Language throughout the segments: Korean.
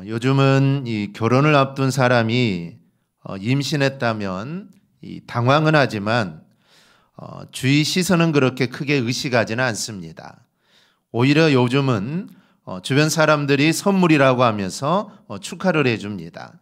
요즘은 이 결혼을 앞둔 사람이 임신했다면 당황은 하지만 주위 시선은 그렇게 크게 의식하지는 않습니다. 오히려 요즘은 주변 사람들이 선물이라고 하면서 축하를 해줍니다.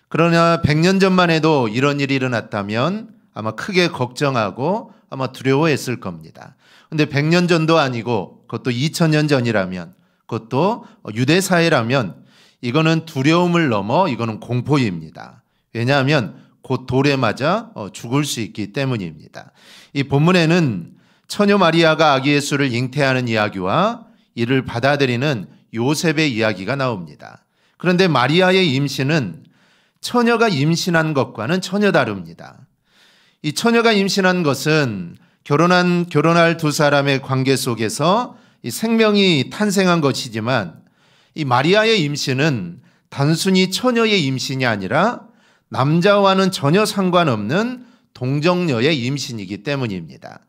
그러나 100년 전만 해도 이런 일이 일어났다면 아마 크게 걱정하고 아마 두려워했을 겁니다. 그런데 100년 전도 아니고 그것도 2000년 전이라면, 그것도 유대 사회라면 이거는 두려움을 넘어 이거는 공포입니다. 왜냐하면 곧 돌에 맞아 죽을 수 있기 때문입니다. 이 본문에는 처녀 마리아가 아기 예수를 잉태하는 이야기와 이를 받아들이는 요셉의 이야기가 나옵니다. 그런데 마리아의 임신은 처녀가 임신한 것과는 전혀 다릅니다. 이 처녀가 임신한 것은 결혼할 두 사람의 관계 속에서 이 생명이 탄생한 것이지만, 이 마리아의 임신은 단순히 처녀의 임신이 아니라 남자와는 전혀 상관없는 동정녀의 임신이기 때문입니다.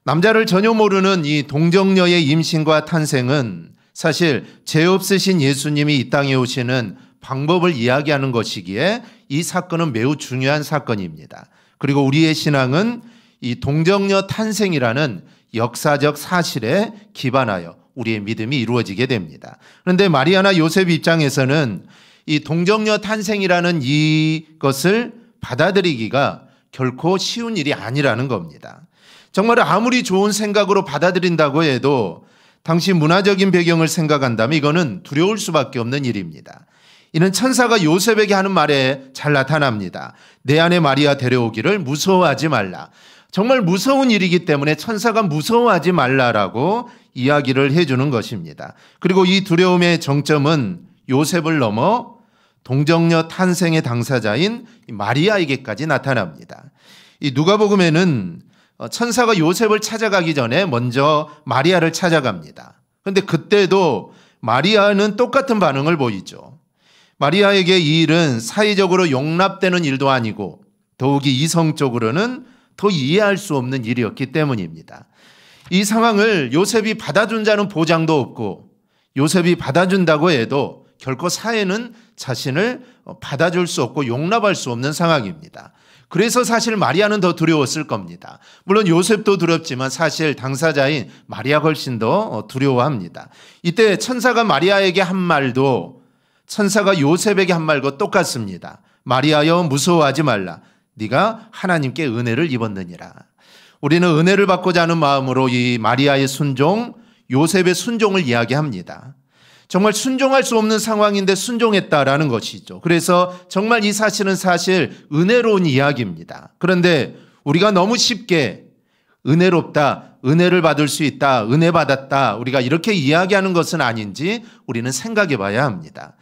남자를 전혀 모르는 이 동정녀의 임신과 탄생은 사실 죄 없으신 예수님이 이 땅에 오시는 방법을 이야기하는 것이기에 이 사건은 매우 중요한 사건입니다. 그리고 우리의 신앙은 이 동정녀 탄생이라는 역사적 사실에 기반하여 우리의 믿음이 이루어지게 됩니다. 그런데 마리아나 요셉 입장에서는 이 동정녀 탄생이라는 이것을 받아들이기가 결코 쉬운 일이 아니라는 겁니다. 정말 아무리 좋은 생각으로 받아들인다고 해도 당시 문화적인 배경을 생각한다면 이거는 두려울 수밖에 없는 일입니다. 이는 천사가 요셉에게 하는 말에 잘 나타납니다. 내 아내 마리아 데려오기를 무서워하지 말라. 정말 무서운 일이기 때문에 천사가 무서워하지 말라라고 이야기를 해주는 것입니다. 그리고 이 두려움의 정점은 요셉을 넘어 동정녀 탄생의 당사자인 마리아에게까지 나타납니다. 이 누가복음에는 천사가 요셉을 찾아가기 전에 먼저 마리아를 찾아갑니다. 그런데 그때도 마리아는 똑같은 반응을 보이죠. 마리아에게 이 일은 사회적으로 용납되는 일도 아니고 더욱이 이성적으로는 더 이해할 수 없는 일이었기 때문입니다. 이 상황을 요셉이 받아준 자는 보장도 없고, 요셉이 받아준다고 해도 결코 사회는 자신을 받아줄 수 없고 용납할 수 없는 상황입니다. 그래서 사실 마리아는 더 두려웠을 겁니다. 물론 요셉도 두렵지만 사실 당사자인 마리아가 훨씬 더 두려워합니다. 이때 천사가 마리아에게 한 말도 천사가 요셉에게 한 말과 똑같습니다. 마리아여 무서워하지 말라. 네가 하나님께 은혜를 입었느니라. 우리는 은혜를 받고자 하는 마음으로 이 마리아의 순종, 요셉의 순종을 이야기합니다. 정말 순종할 수 없는 상황인데 순종했다라는 것이죠. 그래서 정말 이 사실은 사실 은혜로운 이야기입니다. 그런데 우리가 너무 쉽게 은혜롭다, 은혜를 받을 수 있다, 은혜 받았다, 우리가 이렇게 이야기하는 것은 아닌지 우리는 생각해 봐야 합니다.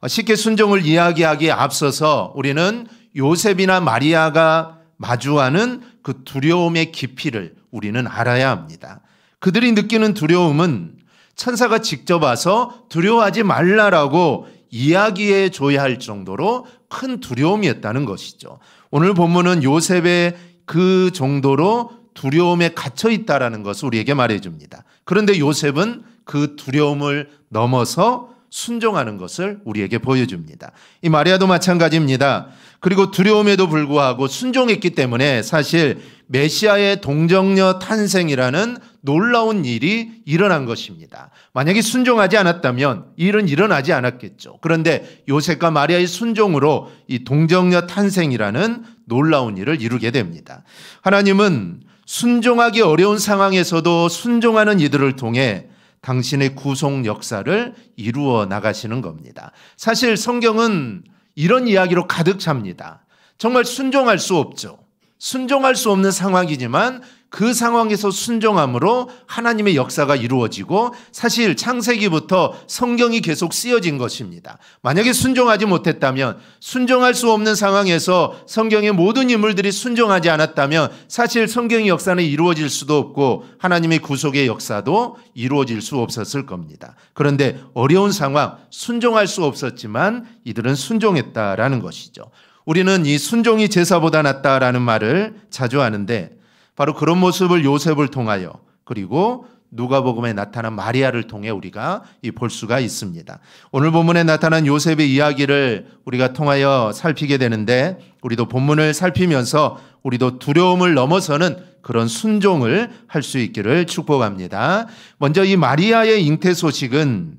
쉽게 순종을 이야기하기에 앞서서 우리는 요셉이나 마리아가 마주하는 그 두려움의 깊이를 우리는 알아야 합니다. 그들이 느끼는 두려움은 천사가 직접 와서 두려워하지 말라라고 이야기해 줘야 할 정도로 큰 두려움이었다는 것이죠. 오늘 본문은 요셉의 그 정도로 두려움에 갇혀 있다라는 것을 우리에게 말해줍니다. 그런데 요셉은 그 두려움을 넘어서 순종하는 것을 우리에게 보여줍니다. 이 마리아도 마찬가지입니다. 그리고 두려움에도 불구하고 순종했기 때문에 사실 메시아의 동정녀 탄생이라는 놀라운 일이 일어난 것입니다. 만약에 순종하지 않았다면 이 일은 일어나지 않았겠죠. 그런데 요셉과 마리아의 순종으로 이 동정녀 탄생이라는 놀라운 일을 이루게 됩니다. 하나님은 순종하기 어려운 상황에서도 순종하는 이들을 통해 당신의 구속 역사를 이루어 나가시는 겁니다. 사실 성경은 이런 이야기로 가득 찹니다. 정말 순종할 수 없죠. 순종할 수 없는 상황이지만 그 상황에서 순종함으로 하나님의 역사가 이루어지고, 사실 창세기부터 성경이 계속 쓰여진 것입니다. 만약에 순종하지 못했다면, 순종할 수 없는 상황에서 성경의 모든 인물들이 순종하지 않았다면 사실 성경의 역사는 이루어질 수도 없고 하나님의 구속의 역사도 이루어질 수 없었을 겁니다. 그런데 어려운 상황, 순종할 수 없었지만 이들은 순종했다라는 것이죠. 우리는 이 순종이 제사보다 낫다라는 말을 자주 하는데 바로 그런 모습을 요셉을 통하여, 그리고 누가복음에 나타난 마리아를 통해 우리가 볼 수가 있습니다. 오늘 본문에 나타난 요셉의 이야기를 우리가 통하여 살피게 되는데, 우리도 본문을 살피면서 우리도 두려움을 넘어서는 그런 순종을 할 수 있기를 축복합니다. 먼저 이 마리아의 잉태 소식은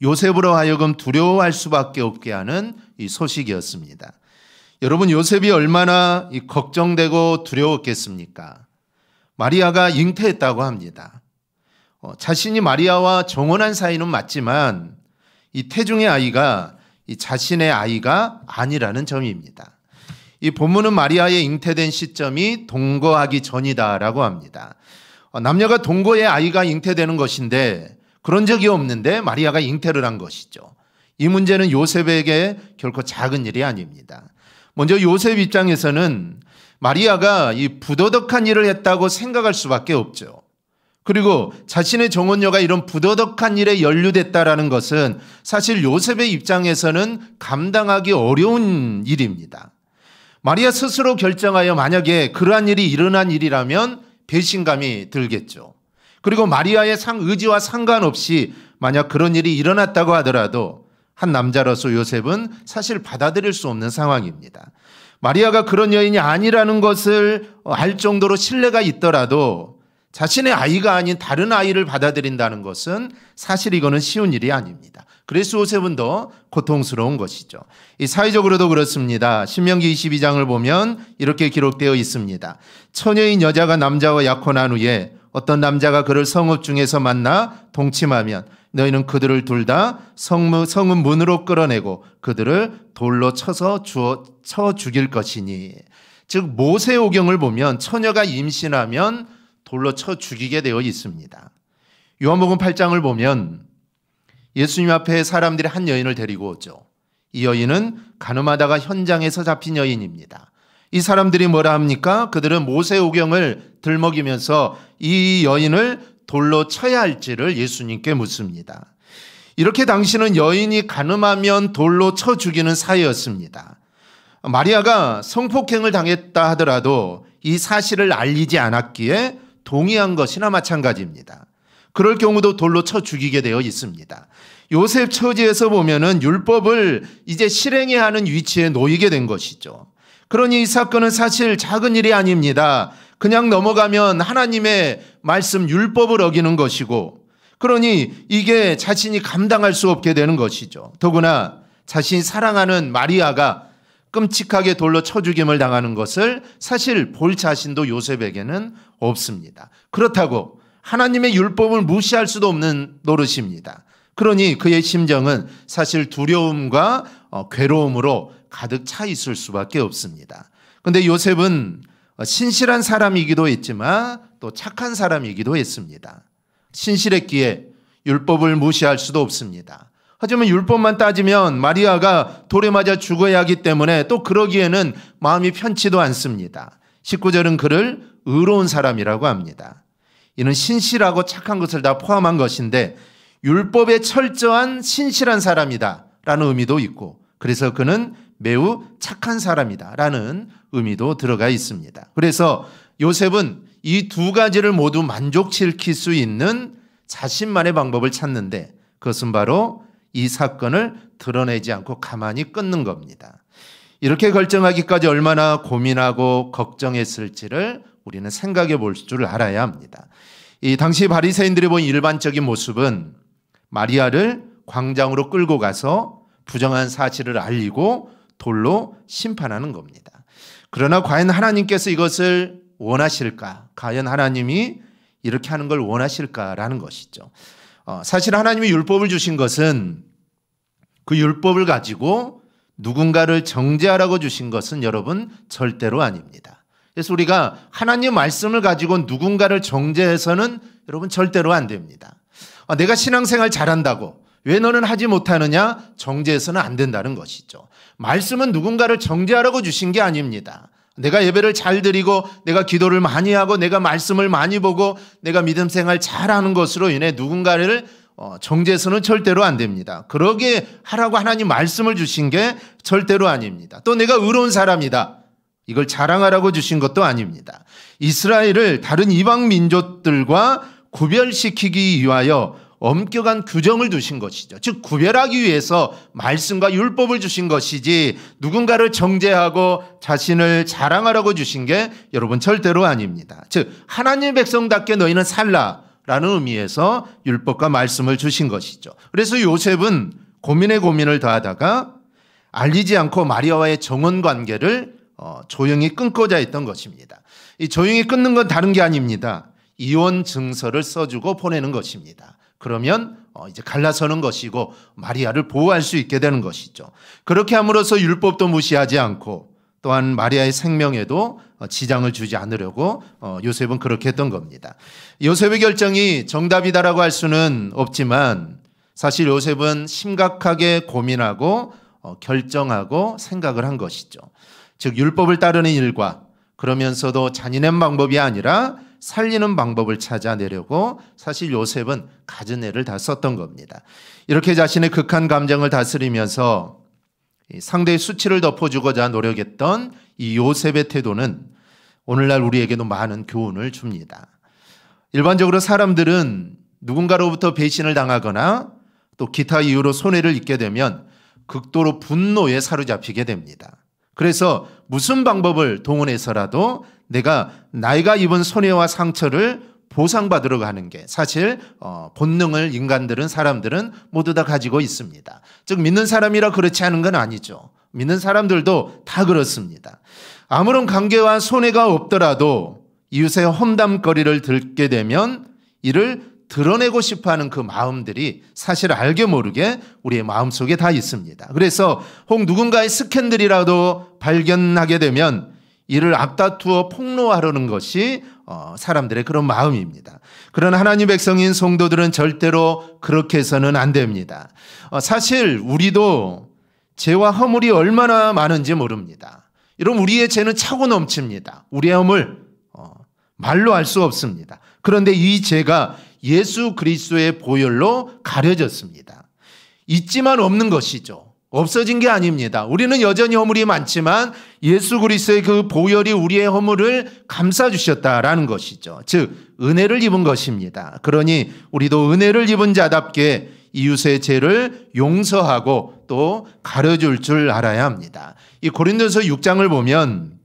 요셉으로 하여금 두려워할 수밖에 없게 하는 이 소식이었습니다. 여러분, 요셉이 얼마나 걱정되고 두려웠겠습니까? 마리아가 잉태했다고 합니다. 자신이 마리아와 정혼한 사이는 맞지만 이 태중의 아이가 이 자신의 아이가 아니라는 점입니다. 이 본문은 마리아의 잉태된 시점이 동거하기 전이다라고 합니다. 남녀가 동거해 아이가 잉태되는 것인데 그런 적이 없는데 마리아가 잉태를 한 것이죠. 이 문제는 요셉에게 결코 작은 일이 아닙니다. 먼저 요셉 입장에서는 마리아가 이 부도덕한 일을 했다고 생각할 수밖에 없죠. 그리고 자신의 정혼녀가 이런 부도덕한 일에 연루됐다라는 것은 사실 요셉의 입장에서는 감당하기 어려운 일입니다. 마리아 스스로 결정하여 만약에 그러한 일이 일어난 일이라면 배신감이 들겠죠. 그리고 마리아의 의지와 상관없이 만약 그런 일이 일어났다고 하더라도 한 남자로서 요셉은 사실 받아들일 수 없는 상황입니다. 마리아가 그런 여인이 아니라는 것을 알 정도로 신뢰가 있더라도 자신의 아이가 아닌 다른 아이를 받아들인다는 것은 사실 이거는 쉬운 일이 아닙니다. 그래서 요셉은 더 고통스러운 것이죠. 이 사회적으로도 그렇습니다. 신명기 22장을 보면 이렇게 기록되어 있습니다. 처녀인 여자가 남자와 약혼한 후에 어떤 남자가 그를 성읍 중에서 만나 동침하면 너희는 그들을 둘 다 성읍 문으로 끌어내고 그들을 돌로 쳐 죽일 것이니. 즉 모세오경을 보면 처녀가 임신하면 돌로 쳐 죽이게 되어 있습니다. 요한복음 8장을 보면 예수님 앞에 사람들이 한 여인을 데리고 오죠. 이 여인은 가늠하다가 현장에서 잡힌 여인입니다. 이 사람들이 뭐라 합니까? 그들은 모세오경을 들먹이면서 이 여인을 돌로 쳐야 할지를 예수님께 묻습니다. 이렇게 당시는 여인이 가늠하면 돌로 쳐 죽이는 사회였습니다. 마리아가 성폭행을 당했다 하더라도 이 사실을 알리지 않았기에 동의한 것이나 마찬가지입니다. 그럴 경우도 돌로 쳐 죽이게 되어 있습니다. 요셉 처지에서 보면은 율법을 이제 실행해야 하는 위치에 놓이게 된 것이죠. 그러니 이 사건은 사실 작은 일이 아닙니다. 그냥 넘어가면 하나님의 말씀 율법을 어기는 것이고, 그러니 이게 자신이 감당할 수 없게 되는 것이죠. 더구나 자신이 사랑하는 마리아가 끔찍하게 돌로 쳐 죽임을 당하는 것을 사실 볼 자신도 요셉에게는 없습니다. 그렇다고 하나님의 율법을 무시할 수도 없는 노릇입니다. 그러니 그의 심정은 사실 두려움과 괴로움으로 가득 차 있을 수밖에 없습니다. 그런데 요셉은 신실한 사람이기도 했지만 또 착한 사람이기도 했습니다. 신실했기에 율법을 무시할 수도 없습니다. 하지만 율법만 따지면 마리아가 돌에 맞아 죽어야 하기 때문에 또 그러기에는 마음이 편치도 않습니다. 19절은 그를 의로운 사람이라고 합니다. 이는 신실하고 착한 것을 다 포함한 것인데 율법에 철저한 신실한 사람이다 라는 의미도 있고, 그래서 그는 매우 착한 사람이다 라는 의미도 들어가 있습니다. 그래서 요셉은 이 두 가지를 모두 만족시킬 수 있는 자신만의 방법을 찾는데 그것은 바로 이 사건을 드러내지 않고 가만히 끊는 겁니다. 이렇게 결정하기까지 얼마나 고민하고 걱정했을지를 우리는 생각해 볼 줄 알아야 합니다. 이 당시 바리새인들이 본 일반적인 모습은 마리아를 광장으로 끌고 가서 부정한 사실을 알리고 돌로 심판하는 겁니다. 그러나 과연 하나님께서 이것을 원하실까? 과연 하나님이 이렇게 하는 걸 원하실까라는 것이죠. 사실 하나님이 율법을 주신 것은 그 율법을 가지고 누군가를 정죄하라고 주신 것은 여러분 절대로 아닙니다. 그래서 우리가 하나님 말씀을 가지고 누군가를 정죄해서는 여러분 절대로 안 됩니다. 내가 신앙생활 잘한다고 왜 너는 하지 못하느냐? 정죄해서는 안 된다는 것이죠. 말씀은 누군가를 정죄하라고 주신 게 아닙니다. 내가 예배를 잘 드리고 내가 기도를 많이 하고 내가 말씀을 많이 보고 내가 믿음 생활 잘하는 것으로 인해 누군가를 정죄해서는 절대로 안 됩니다. 그러게 하라고 하나님 말씀을 주신 게 절대로 아닙니다. 또 내가 의로운 사람이다, 이걸 자랑하라고 주신 것도 아닙니다. 이스라엘을 다른 이방 민족들과 구별시키기 위하여 엄격한 규정을 두신 것이죠. 즉 구별하기 위해서 말씀과 율법을 주신 것이지 누군가를 정죄하고 자신을 자랑하라고 주신 게 여러분 절대로 아닙니다. 즉 하나님의 백성답게 너희는 살라라는 의미에서 율법과 말씀을 주신 것이죠. 그래서 요셉은 고민에 고민을 더하다가 알리지 않고 마리아와의 정원 관계를 조용히 끊고자 했던 것입니다. 이 조용히 끊는 건 다른 게 아닙니다. 이혼 증서를 써주고 보내는 것입니다. 그러면 이제 갈라서는 것이고 마리아를 보호할 수 있게 되는 것이죠. 그렇게 함으로써 율법도 무시하지 않고 또한 마리아의 생명에도 지장을 주지 않으려고 요셉은 그렇게 했던 겁니다. 요셉의 결정이 정답이다라고 할 수는 없지만 사실 요셉은 심각하게 고민하고 결정하고 생각을 한 것이죠. 즉 율법을 따르는 일과 그러면서도 잔인한 방법이 아니라 살리는 방법을 찾아내려고 사실 요셉은 갖은 애를 다 썼던 겁니다. 이렇게 자신의 극한 감정을 다스리면서 상대의 수치를 덮어주고자 노력했던 이 요셉의 태도는 오늘날 우리에게도 많은 교훈을 줍니다. 일반적으로 사람들은 누군가로부터 배신을 당하거나 또 기타 이유로 손해를 입게 되면 극도로 분노에 사로잡히게 됩니다. 그래서 무슨 방법을 동원해서라도 나이가 입은 손해와 상처를 보상받으러 가는 게 사실 본능을 사람들은 모두 다 가지고 있습니다. 즉 믿는 사람이라 그렇지 않은 건 아니죠. 믿는 사람들도 다 그렇습니다. 아무런 관계와 손해가 없더라도 이웃의 험담거리를 듣게 되면 이를 드러내고 싶어하는 그 마음들이 사실 알게 모르게 우리의 마음속에 다 있습니다. 그래서 혹 누군가의 스캔들이라도 발견하게 되면 이를 앞다투어 폭로하려는 것이 사람들의 그런 마음입니다. 그러나 하나님 백성인 성도들은 절대로 그렇게 해서는 안 됩니다. 사실 우리도 죄와 허물이 얼마나 많은지 모릅니다. 이런 우리의 죄는 차고 넘칩니다. 우리의 허물 말로 알 수 없습니다. 그런데 이 죄가 예수 그리스도의 보혈로 가려졌습니다. 있지만 없는 것이죠. 없어진 게 아닙니다. 우리는 여전히 허물이 많지만 예수 그리스도의 그 보혈이 우리의 허물을 감싸주셨다라는 것이죠. 즉 은혜를 입은 것입니다. 그러니 우리도 은혜를 입은 자답게 이웃의 죄를 용서하고 또 가려줄 줄 알아야 합니다. 이 고린도서 6장을 보면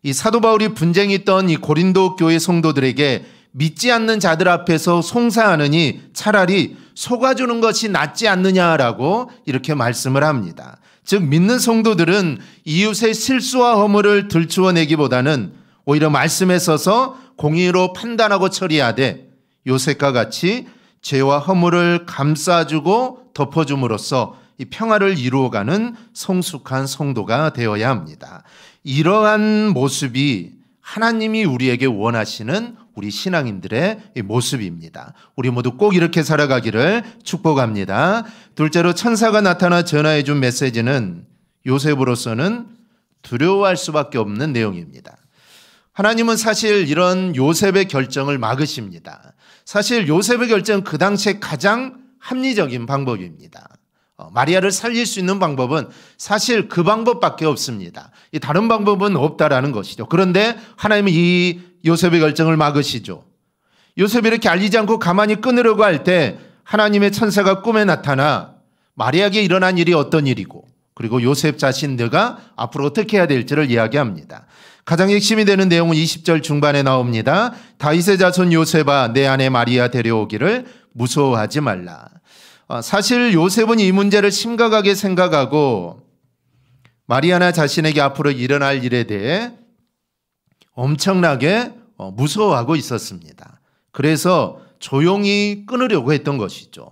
이 사도 바울이 분쟁이 있던 이 고린도 교회 성도들에게 믿지 않는 자들 앞에서 송사하느니 차라리 속아주는 것이 낫지 않느냐라고 이렇게 말씀을 합니다. 즉 믿는 성도들은 이웃의 실수와 허물을 들추어내기보다는 오히려 말씀에 서서 공의로 판단하고 처리하되 요셉과 같이 죄와 허물을 감싸주고 덮어줌으로써 이 평화를 이루어가는 성숙한 성도가 되어야 합니다. 이러한 모습이 하나님이 우리에게 원하시는 우리 신앙인들의 모습입니다. 우리 모두 꼭 이렇게 살아가기를 축복합니다. 둘째로 천사가 나타나 전하해 준 메시지는 요셉으로서는 두려워할 수밖에 없는 내용입니다. 하나님은 사실 이런 요셉의 결정을 막으십니다. 사실 요셉의 결정은 그 당시에 가장 합리적인 방법입니다. 마리아를 살릴 수 있는 방법은 사실 그 방법밖에 없습니다. 다른 방법은 없다라는 것이죠. 그런데 하나님은 이 요셉의 결정을 막으시죠. 요셉이 이렇게 알리지 않고 가만히 끊으려고 할 때 하나님의 천사가 꿈에 나타나 마리아에게 일어난 일이 어떤 일이고 그리고 요셉 자신 내가 앞으로 어떻게 해야 될지를 이야기합니다. 가장 핵심이 되는 내용은 20절 중반에 나옵니다. 다윗의 자손 요셉아 내 아내 마리아 데려오기를 무서워하지 말라. 사실 요셉은 이 문제를 심각하게 생각하고 마리아나 자신에게 앞으로 일어날 일에 대해 엄청나게 무서워하고 있었습니다. 그래서 조용히 끊으려고 했던 것이죠.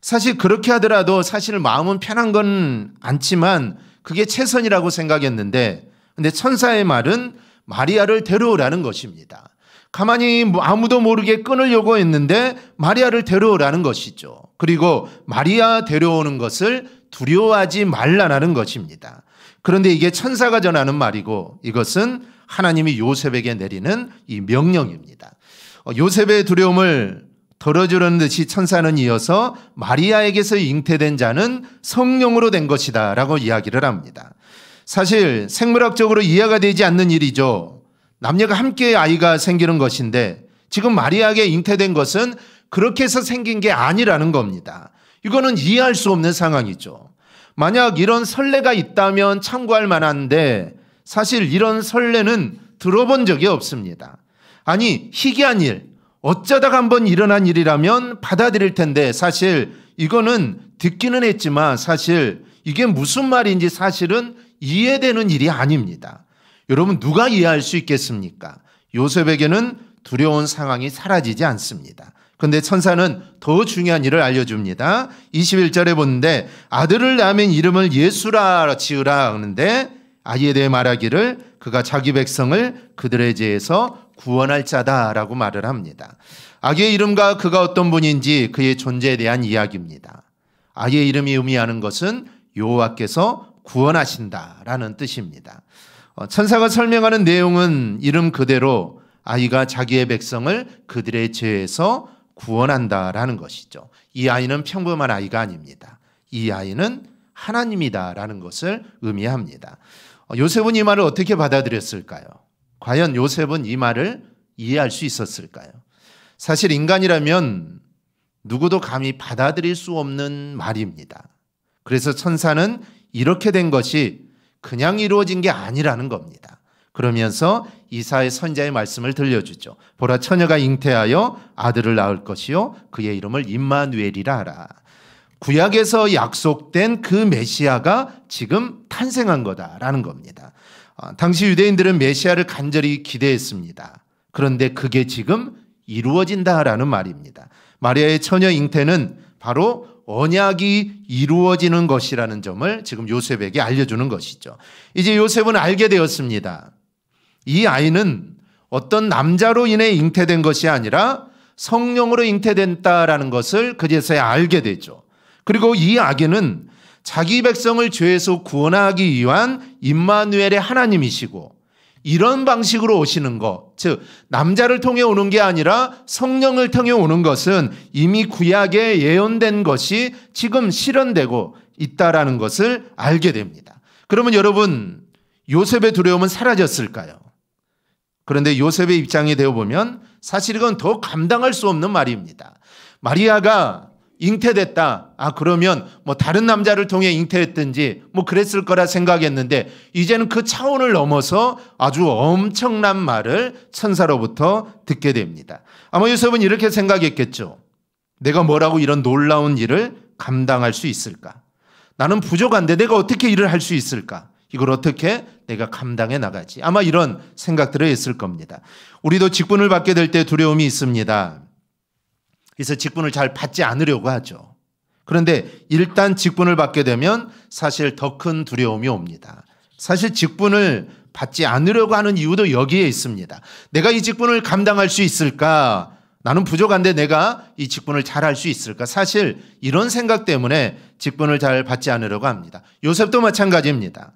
사실 그렇게 하더라도 사실 마음은 편한 건 않지만 그게 최선이라고 생각했는데 근데 천사의 말은 마리아를 데려오라는 것입니다. 가만히 아무도 모르게 끊으려고 했는데 마리아를 데려오라는 것이죠. 그리고 마리아 데려오는 것을 두려워하지 말라는 것입니다. 그런데 이게 천사가 전하는 말이고 이것은 하나님이 요셉에게 내리는 이 명령입니다. 요셉의 두려움을 덜어주려는 듯이 천사는 이어서 마리아에게서 잉태된 자는 성령으로 된 것이다 라고 이야기를 합니다. 사실 생물학적으로 이해가 되지 않는 일이죠. 남녀가 함께 아이가 생기는 것인데 지금 마리아에게 잉태된 것은 그렇게 해서 생긴 게 아니라는 겁니다. 이거는 이해할 수 없는 상황이죠. 만약 이런 선례가 있다면 참고할 만한데 사실 이런 선례는 들어본 적이 없습니다. 아니, 희귀한 일, 어쩌다가 한번 일어난 일이라면 받아들일 텐데 사실 이거는 듣기는 했지만 사실 이게 무슨 말인지 사실은 이해되는 일이 아닙니다. 여러분, 누가 이해할 수 있겠습니까? 요셉에게는 두려운 상황이 사라지지 않습니다. 그런데 천사는 더 중요한 일을 알려줍니다. 21절에 보는데 아들을 낳으면 이름을 예수라 지으라 하는데 아이에 대해 말하기를 그가 자기 백성을 그들의 죄에서 구원할 자다라고 말을 합니다. 아기의 이름과 그가 어떤 분인지 그의 존재에 대한 이야기입니다. 아기의 이름이 의미하는 것은 여호와께서 구원하신다라는 뜻입니다. 천사가 설명하는 내용은 이름 그대로 아이가 자기의 백성을 그들의 죄에서 구원한다라는 것이죠. 이 아이는 평범한 아이가 아닙니다. 이 아이는 하나님이다라는 것을 의미합니다. 요셉은 이 말을 어떻게 받아들였을까요? 과연 요셉은 이 말을 이해할 수 있었을까요? 사실 인간이라면 누구도 감히 받아들일 수 없는 말입니다. 그래서 천사는 이렇게 된 것이 그냥 이루어진 게 아니라는 겁니다. 그러면서 이사야 선지자의 말씀을 들려주죠. 보라, 처녀가 잉태하여 아들을 낳을 것이요 그의 이름을 임마누엘이라 하라. 구약에서 약속된 그 메시아가 지금 탄생한 거다라는 겁니다. 당시 유대인들은 메시아를 간절히 기대했습니다. 그런데 그게 지금 이루어진다라는 말입니다. 마리아의 처녀 잉태는 바로 언약이 이루어지는 것이라는 점을 지금 요셉에게 알려주는 것이죠. 이제 요셉은 알게 되었습니다. 이 아이는 어떤 남자로 인해 잉태된 것이 아니라 성령으로 잉태된다라는 것을 그제서야 알게 되죠. 그리고 이 아기는 자기 백성을 죄에서 구원하기 위한 임마누엘의 하나님이시고 이런 방식으로 오시는 것, 즉 남자를 통해 오는 게 아니라 성령을 통해 오는 것은 이미 구약에 예언된 것이 지금 실현되고 있다라는 것을 알게 됩니다. 그러면 여러분, 요셉의 두려움은 사라졌을까요? 그런데 요셉의 입장이 되어보면 사실 이건 더 감당할 수 없는 말입니다. 마리아가 잉태됐다. 그러면 뭐 다른 남자를 통해 잉태했든지 뭐 그랬을 거라 생각했는데 이제는 그 차원을 넘어서 아주 엄청난 말을 천사로부터 듣게 됩니다. 아마 요셉은 이렇게 생각했겠죠. 내가 뭐라고 이런 놀라운 일을 감당할 수 있을까? 나는 부족한데 내가 어떻게 일을 할 수 있을까? 이걸 어떻게 내가 감당해 나가지? 아마 이런 생각들을 했을 겁니다. 우리도 직분을 받게 될 때 두려움이 있습니다. 그래서 직분을 잘 받지 않으려고 하죠. 그런데 일단 직분을 받게 되면 사실 더 큰 두려움이 옵니다. 사실 직분을 받지 않으려고 하는 이유도 여기에 있습니다. 내가 이 직분을 감당할 수 있을까? 나는 부족한데 내가 이 직분을 잘 할 수 있을까? 사실 이런 생각 때문에 직분을 잘 받지 않으려고 합니다. 요셉도 마찬가지입니다.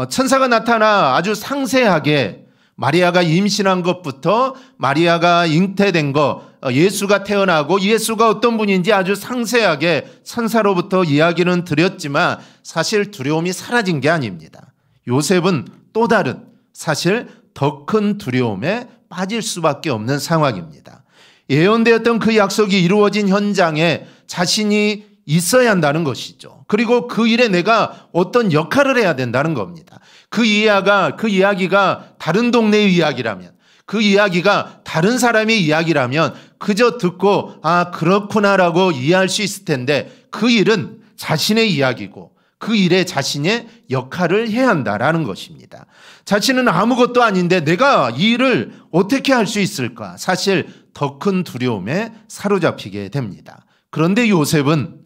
천사가 나타나 아주 상세하게 마리아가 임신한 것부터 마리아가 잉태된 것, 예수가 태어나고 예수가 어떤 분인지 아주 상세하게 천사로부터 이야기는 드렸지만 사실 두려움이 사라진 게 아닙니다. 요셉은 또 다른 사실 더 큰 두려움에 빠질 수밖에 없는 상황입니다. 예언되었던 그 약속이 이루어진 현장에 자신이 있어야 한다는 것이죠. 그리고 그 일에 내가 어떤 역할을 해야 된다는 겁니다. 그 이야기가 다른 동네의 이야기라면, 그 이야기가 다른 사람의 이야기라면 그저 듣고 그렇구나라고 이해할 수 있을 텐데 그 일은 자신의 이야기고 그 일에 자신의 역할을 해야 한다라는 것입니다. 자신은 아무것도 아닌데 내가 이 일을 어떻게 할 수 있을까? 사실 더 큰 두려움에 사로잡히게 됩니다. 그런데 요셉은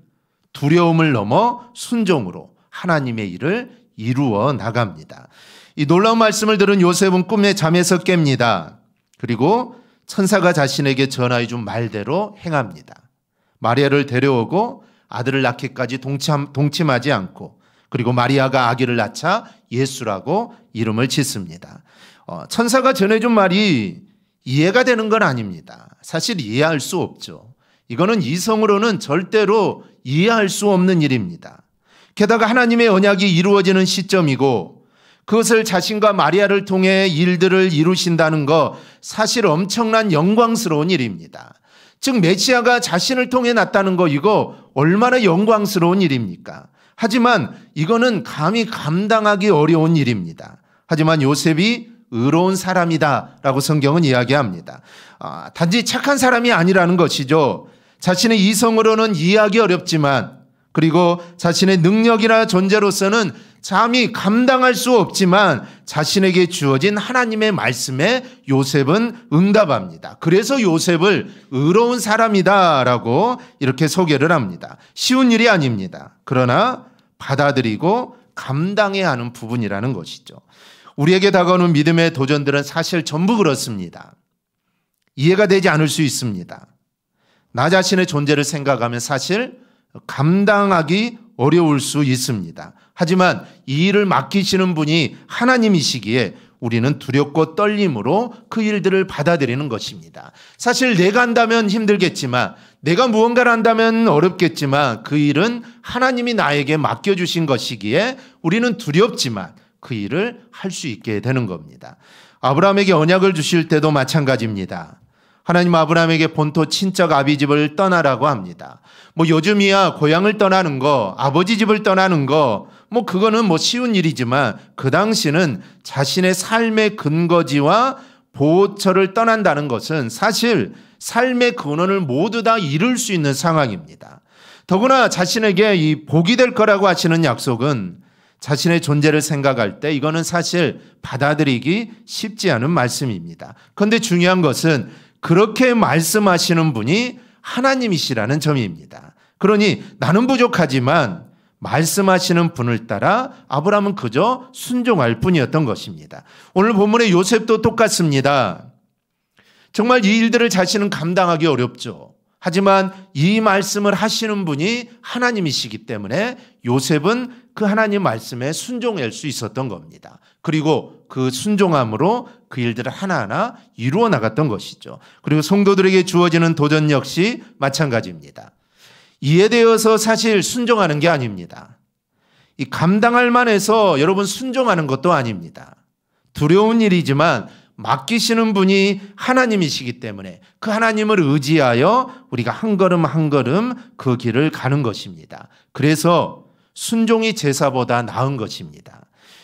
두려움을 넘어 순종으로 하나님의 일을 이루어 나갑니다. 이 놀라운 말씀을 들은 요셉은 꿈에 잠에서 깹니다. 그리고 천사가 자신에게 전하여 준 말대로 행합니다. 마리아를 데려오고 아들을 낳기까지 동침하지 않고 그리고 마리아가 아기를 낳자 예수라고 이름을 짓습니다. 천사가 전해준 말이 이해가 되는 건 아닙니다. 사실 이해할 수 없죠. 이거는 이성으로는 절대로 이해할 수 없는 일입니다. 게다가 하나님의 언약이 이루어지는 시점이고 그것을 자신과 마리아를 통해 일들을 이루신다는 거 사실 엄청난 영광스러운 일입니다. 즉 메시아가 자신을 통해 났다는 거 이거 얼마나 영광스러운 일입니까? 하지만 이거는 감히 감당하기 어려운 일입니다. 하지만 요셉이 의로운 사람이다라고 성경은 이야기합니다. 단지 착한 사람이 아니라는 것이죠. 자신의 이성으로는 이해하기 어렵지만 그리고 자신의 능력이나 존재로서는 감히 감당할 수 없지만 자신에게 주어진 하나님의 말씀에 요셉은 응답합니다. 그래서 요셉을 의로운 사람이다라고 이렇게 소개를 합니다. 쉬운 일이 아닙니다. 그러나 받아들이고 감당해야 하는 부분이라는 것이죠. 우리에게 다가오는 믿음의 도전들은 사실 전부 그렇습니다. 이해가 되지 않을 수 있습니다. 나 자신의 존재를 생각하면 사실 감당하기 어려울 수 있습니다. 하지만 이 일을 맡기시는 분이 하나님이시기에 우리는 두렵고 떨림으로 그 일들을 받아들이는 것입니다. 사실 내가 한다면 힘들겠지만 내가 무언가를 한다면 어렵겠지만 그 일은 하나님이 나에게 맡겨주신 것이기에 우리는 두렵지만 그 일을 할 수 있게 되는 겁니다. 아브라함에게 언약을 주실 때도 마찬가지입니다. 하나님 아브라함에게 본토 친척 아비 집을 떠나라고 합니다. 요즘이야 고향을 떠나는 거, 아버지 집을 떠나는 거, 그거는 쉬운 일이지만 그 당시는 자신의 삶의 근거지와 보호처를 떠난다는 것은 사실 삶의 근원을 모두 다 잃을 수 있는 상황입니다. 더구나 자신에게 이 복이 될 거라고 하시는 약속은 자신의 존재를 생각할 때 이거는 사실 받아들이기 쉽지 않은 말씀입니다. 그런데 중요한 것은 그렇게 말씀하시는 분이 하나님이시라는 점입니다. 그러니 나는 부족하지만 말씀하시는 분을 따라 아브라함은 그저 순종할 뿐이었던 것입니다. 오늘 본문의 요셉도 똑같습니다. 정말 이 일들을 자신은 감당하기 어렵죠. 하지만 이 말씀을 하시는 분이 하나님이시기 때문에 요셉은 그 하나님 말씀에 순종할 수 있었던 겁니다. 그리고 그 순종함으로 그 일들을 하나하나 이루어 나갔던 것이죠. 그리고 성도들에게 주어지는 도전 역시 마찬가지입니다. 이해되어서 사실 순종하는 게 아닙니다. 이 감당할 만해서 여러분 순종하는 것도 아닙니다. 두려운 일이지만 맡기시는 분이 하나님이시기 때문에 그 하나님을 의지하여 우리가 한 걸음 한 걸음 그 길을 가는 것입니다. 그래서 순종이 제사보다 나은 것입니다.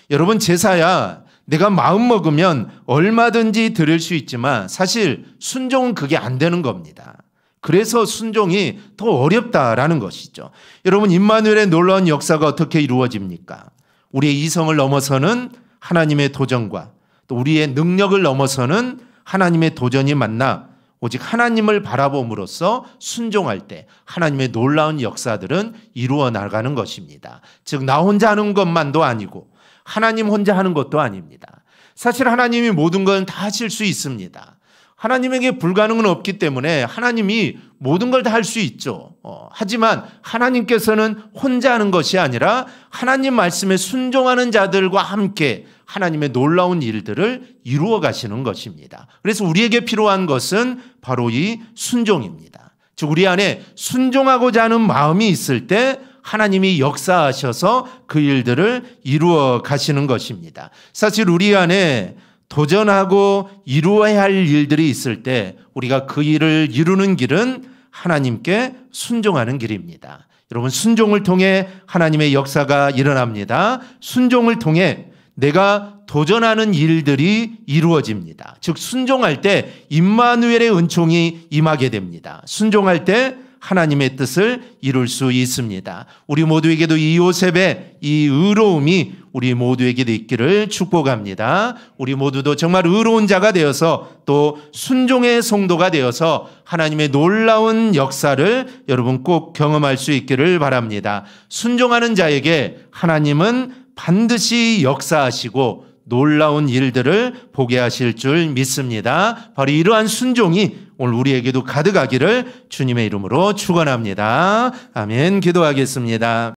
여러분 제사야 내가 마음 먹으면 얼마든지 드릴 수 있지만 사실 순종은 그게 안 되는 겁니다. 그래서 순종이 더 어렵다라는 것이죠. 여러분 임마누엘의 놀라운 역사가 어떻게 이루어집니까? 우리의 이성을 넘어서는 하나님의 도전과 또 우리의 능력을 넘어서는 하나님의 도전이 만나 오직 하나님을 바라봄으로써 순종할 때 하나님의 놀라운 역사들은 이루어 나가는 것입니다. 즉 나 혼자 하는 것만도 아니고 하나님 혼자 하는 것도 아닙니다. 사실 하나님이 모든 건 다 하실 수 있습니다. 하나님에게 불가능은 없기 때문에 하나님이 모든 걸 다 할 수 있죠. 하지만 하나님께서는 혼자 하는 것이 아니라 하나님 말씀에 순종하는 자들과 함께 하나님의 놀라운 일들을 이루어 가시는 것입니다. 그래서 우리에게 필요한 것은 바로 이 순종입니다. 즉 우리 안에 순종하고자 하는 마음이 있을 때 하나님이 역사하셔서 그 일들을 이루어 가시는 것입니다. 사실 우리 안에 도전하고 이루어야 할 일들이 있을 때 우리가 그 일을 이루는 길은 하나님께 순종하는 길입니다. 여러분 순종을 통해 하나님의 역사가 일어납니다. 순종을 통해 내가 도전하는 일들이 이루어집니다. 즉 순종할 때 임마누엘의 은총이 임하게 됩니다. 순종할 때 하나님의 뜻을 이룰 수 있습니다. 우리 모두에게도 이 요셉의 이 의로움이 우리 모두에게도 있기를 축복합니다. 우리 모두도 정말 의로운 자가 되어서 또 순종의 성도가 되어서 하나님의 놀라운 역사를 여러분 꼭 경험할 수 있기를 바랍니다. 순종하는 자에게 하나님은 반드시 역사하시고 놀라운 일들을 보게 하실 줄 믿습니다. 바로 이러한 순종이 오늘 우리에게도 가득하기를 주님의 이름으로 축원합니다. 아멘. 기도하겠습니다.